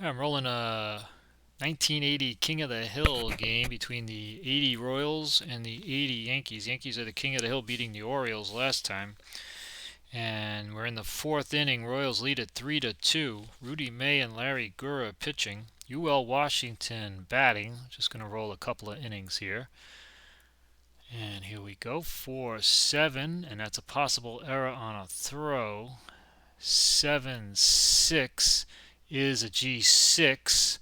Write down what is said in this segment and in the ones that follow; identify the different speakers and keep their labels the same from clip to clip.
Speaker 1: I'm rolling a 1980 King of the Hill game between the 80 Royals and the 80 Yankees. Yankees are the King of the Hill, beating the Orioles last time. And we're in the fourth inning. Royals lead at 3-2. Rudy May and Larry Gura pitching. UL Washington batting. Just going to roll a couple of innings here. And here we go. 4-7, and that's a possible error on a throw. 7-6 is a G6.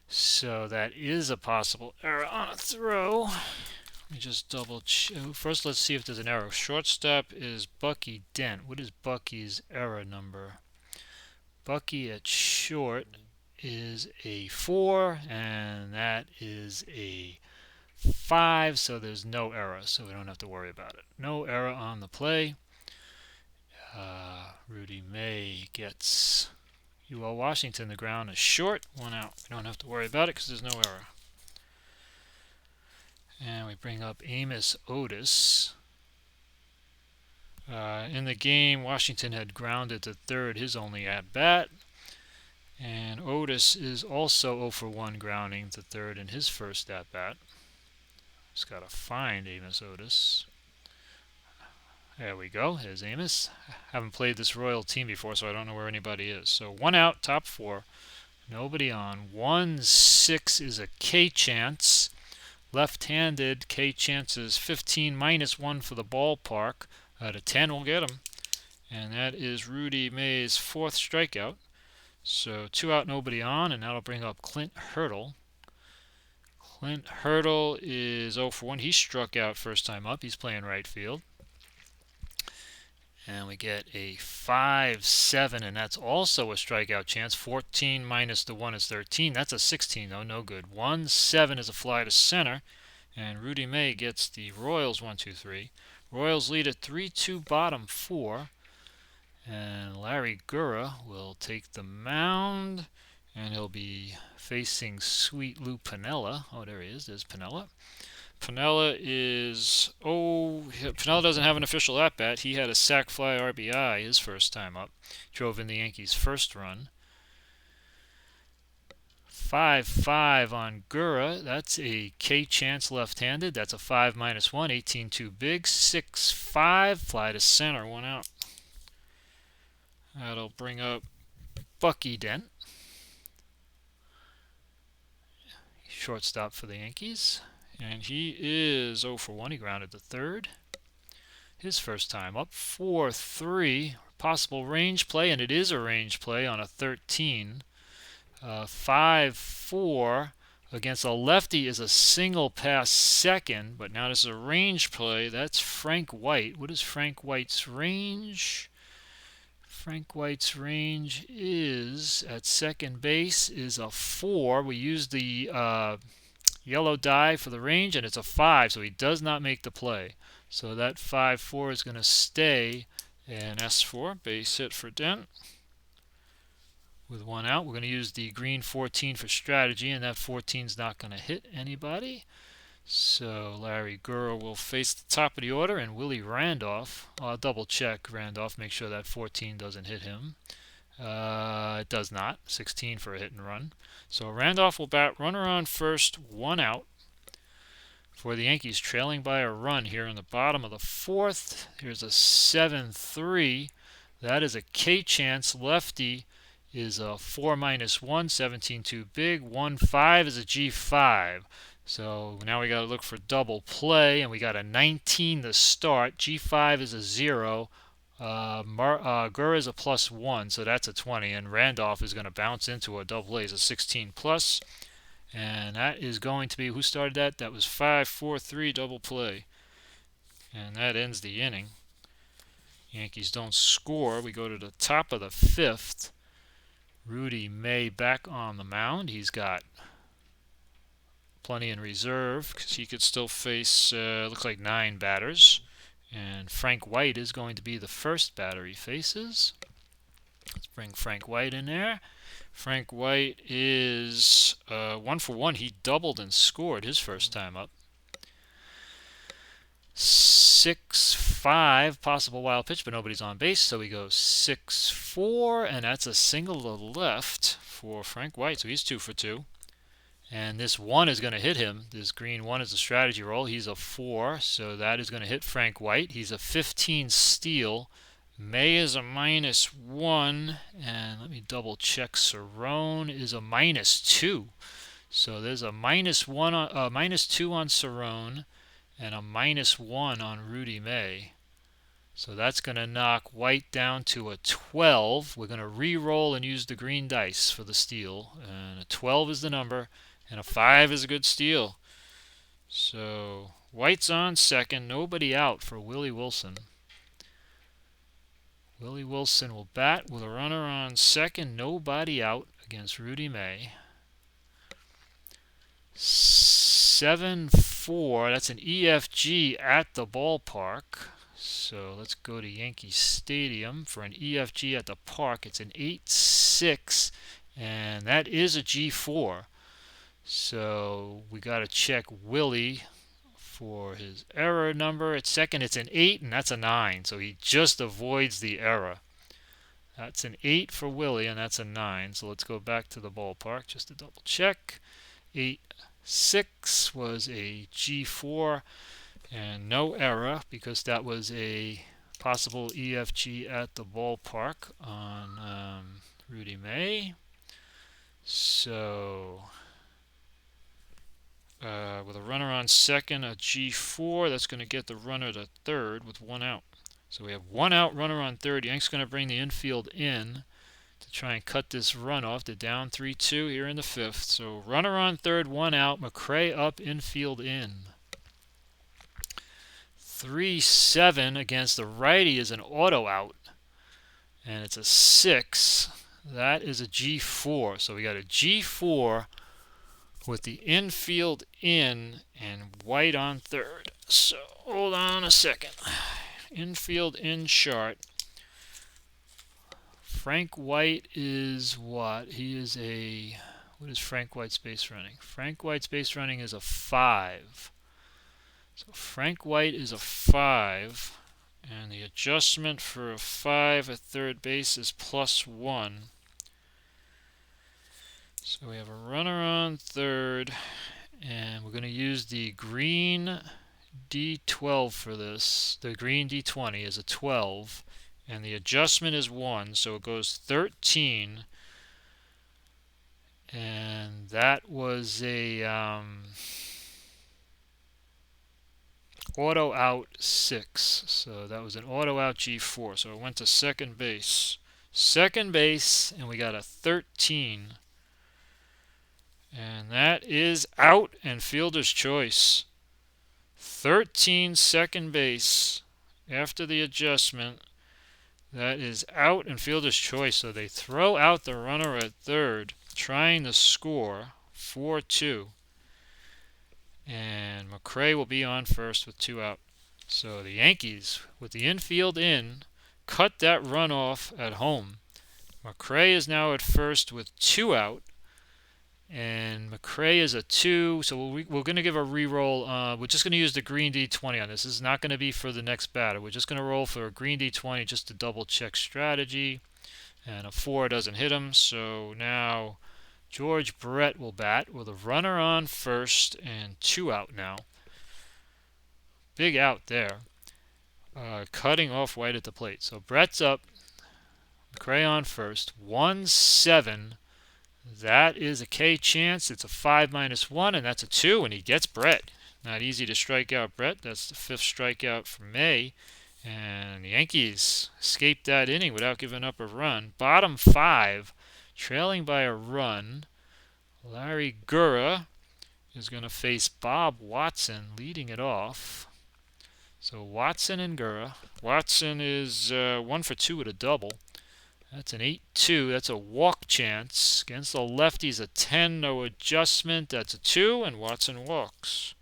Speaker 1: So that is a possible error on a throw. Let me just double check. First, let's see if there's an error. Shortstop is Bucky Dent. What is Bucky's error number? Bucky at short is a 4, and that is a 5, so there's no error, so we don't have to worry about it. No error on the play. Rudy May gets UL Washington. The ground is short, 1 out. We don't have to worry about it because there's no error. And we bring up Amos Otis. In the game, Washington had grounded to third, his only at-bat. And Otis is also 0 for 1 grounding to third in his first at-bat. Just got to find Amos Otis. There we go. There's Amos. Haven't played this Royal team before, so I don't know where anybody is. So 1 out, top 4. Nobody on. 1-6 is a K chance. Left-handed, K chances 15 -1 for the ballpark. Out of 10 will get him. And that is Rudy May's 4th strikeout. So 2 out, nobody on, and that'll bring up Clint Hurdle. Clint Hurdle is 0 for 1. He struck out first time up. He's playing right field. And we get a 5-7, and that's also a strikeout chance. 14 minus the 1 is 13. That's a 16, though. No good. 1-7 is a fly to center. And Rudy May gets the Royals 1-2-3. Royals lead at 3-2, bottom 4. And Larry Gura will take the mound. And he'll be facing Sweet Lou Piniella. Oh, there he is. There's Piniella. Piniella Piniella doesn't have an official at-bat. He had a sac fly RBI his first time up. Drove in the Yankees' first run. 5-5 on Gura. That's a K chance left-handed. That's a 5 -1. 18-2 big. 6-5. Fly to center. 1 out. That'll bring up Bucky Dent. Shortstop for the Yankees. And he is 0 for 1. He grounded to third. His first time up. 4-3. Possible range play, and it is a range play on a 13. 5-4 against a lefty is a single pass second, but now this is a range play. That's Frank White. What is Frank White's range? Frank White's range is at second base is a 4. We use the yellow die for the range, and it's a 5, so he does not make the play. So that 5-4 is going to stay an S4, base hit for Dent. With 1 out, we're going to use the green 14 for strategy, and that 14 is not going to hit anybody. So Larry Gura will face the top of the order, and Willie Randolph. I'll double check Randolph, make sure that 14 doesn't hit him. It does not. 16 for a hit and run. So Randolph will bat runner on first, 1 out for the Yankees, trailing by a run here in the bottom of the 4th. Here's a 7-3. That is a K chance. Lefty is a 4 -1. 17-2 big. 1-5 is a G5. So now we got to look for double play, and we got a 19 to start. G5 is a 0. Gura is a +1, so that's a 20, and Randolph is going to bounce into a double A, is a 16 plus, and that is going to be, who started that? That was 5-4-3 double play, and that ends the inning. Yankees don't score. We go to the top of the 5th. Rudy May back on the mound. He's got plenty in reserve because he could still face, looks like 9 batters. And Frank White is going to be the first batter he faces. Let's bring Frank White in there. Frank White is 1 for 1. He doubled and scored his first time up. 6-5, possible wild pitch, but nobody's on base, so we go 6-4, and that's a single to the left for Frank White, so he's 2 for 2. And this 1 is going to hit him. This green 1 is a strategy roll. He's a 4, so that is going to hit Frank White. He's a 15 steal. May is a -1, and let me double check. Cerrone is a -2. So there's a -2 on Cerrone and a -1 on Rudy May. So that's going to knock White down to a 12. We're going to re-roll and use the green dice for the steal. And a 12 is the number, and a 5 is a good steal. So White's on second, nobody out for Willie Wilson. Willie Wilson will bat with a runner on second, nobody out against Rudy May. 7-4, that's an EFG at the ballpark. So let's go to Yankee Stadium for an EFG at the park. It's an 8-6, and that is a G4. So we got to check Willie for his error number. At second, it's an 8, and that's a 9. So he just avoids the error. That's an 8 for Willie, and that's a 9. So let's go back to the ballpark just to double check. 8-6 was a G4, and no error because that was a possible EFG at the ballpark on Rudy May. So with a runner on second, a G4, that's going to get the runner to third with 1 out. So we have 1 out, runner on third. Yank's going to bring the infield in to try and cut this run off. They're down 3-2 here in the 5th. So runner on third, 1 out. McRae up, infield in. 3-7 against the righty is an auto out, and it's a 6. That is a G4. So we got a G4 with the infield in and White on third. So hold on a second. Infield in chart. Frank White is what? He is a... What is Frank White's base running? Frank White's base running is a 5. So Frank White is a 5. And the adjustment for a 5 at third base is +1. So we have a runner on third, and we're going to use the green D12 for this. The green D20 is a 12, and the adjustment is 1, so it goes 13. And that was a auto out 6. So that was an auto out G4. So it went to second base. Second base, and we got a 13. And that is out and fielder's choice. 13 second base after the adjustment. That is out and fielder's choice. So they throw out the runner at third, trying to score 4-2. And McRae will be on first with 2 out. So the Yankees, with the infield in, cut that run off at home. McRae is now at first with 2 out. And McRae is a 2, so we're going to give a re-roll. We're just going to use the green D20 on this. This is not going to be for the next batter. We're just going to roll for a green D20 just to double check strategy. And a 4 doesn't hit him, so now George Brett will bat with a runner on first and 2 out now. Big out there. Cutting off White at the plate. So Brett's up. McRae on first. 1-7. That is a K chance. It's a 5 -1, and that's a 2, and he gets Brett. Not easy to strike out Brett. That's the 5th strikeout for May. And the Yankees escaped that inning without giving up a run. Bottom 5, trailing by a run. Larry Gura is going to face Bob Watson leading it off. So Watson and Gura. Watson is 1 for 2 with a double. That's an 8-2. That's a walk chance. Against the lefties, a 10, no adjustment. That's a 2, and Watson walks.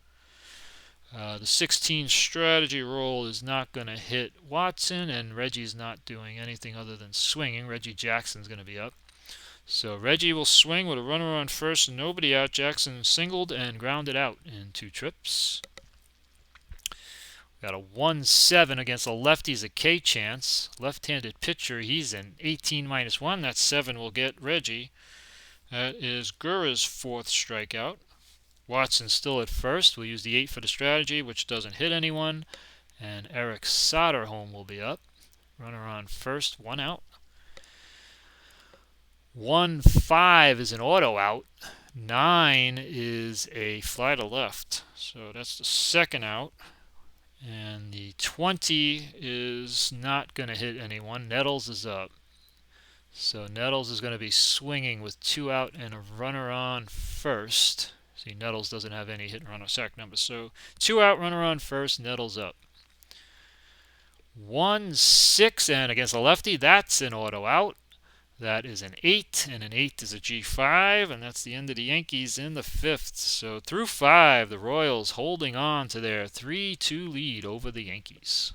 Speaker 1: The 16 strategy roll is not going to hit Watson, and Reggie's not doing anything other than swinging. Reggie Jackson's going to be up. So Reggie will swing with a runner on first and nobody out. Jackson singled and grounded out in 2 trips. Got a 1-7 against a lefty's a K chance. Left-handed pitcher, he's an 18 -1. That 7 will get Reggie. That is Gura's 4th strikeout. Watson still at first. We'll use the 8 for the strategy, which doesn't hit anyone. And Eric Soderholm will be up. Runner on first, 1 out. 1-5 is an auto out. 9 is a fly to left. So that's the 2nd out. And the 20 is not going to hit anyone. Nettles is up. So Nettles is going to be swinging with 2 out and a runner on first. See, Nettles doesn't have any hit and run or sack numbers. So 2 out, runner on first, Nettles up. 1-6, and against a lefty, that's an auto out. That is an 8, and an 8 is a G5, and that's the end of the Yankees in the 5th. So through 5, the Royals holding on to their 3-2 lead over the Yankees.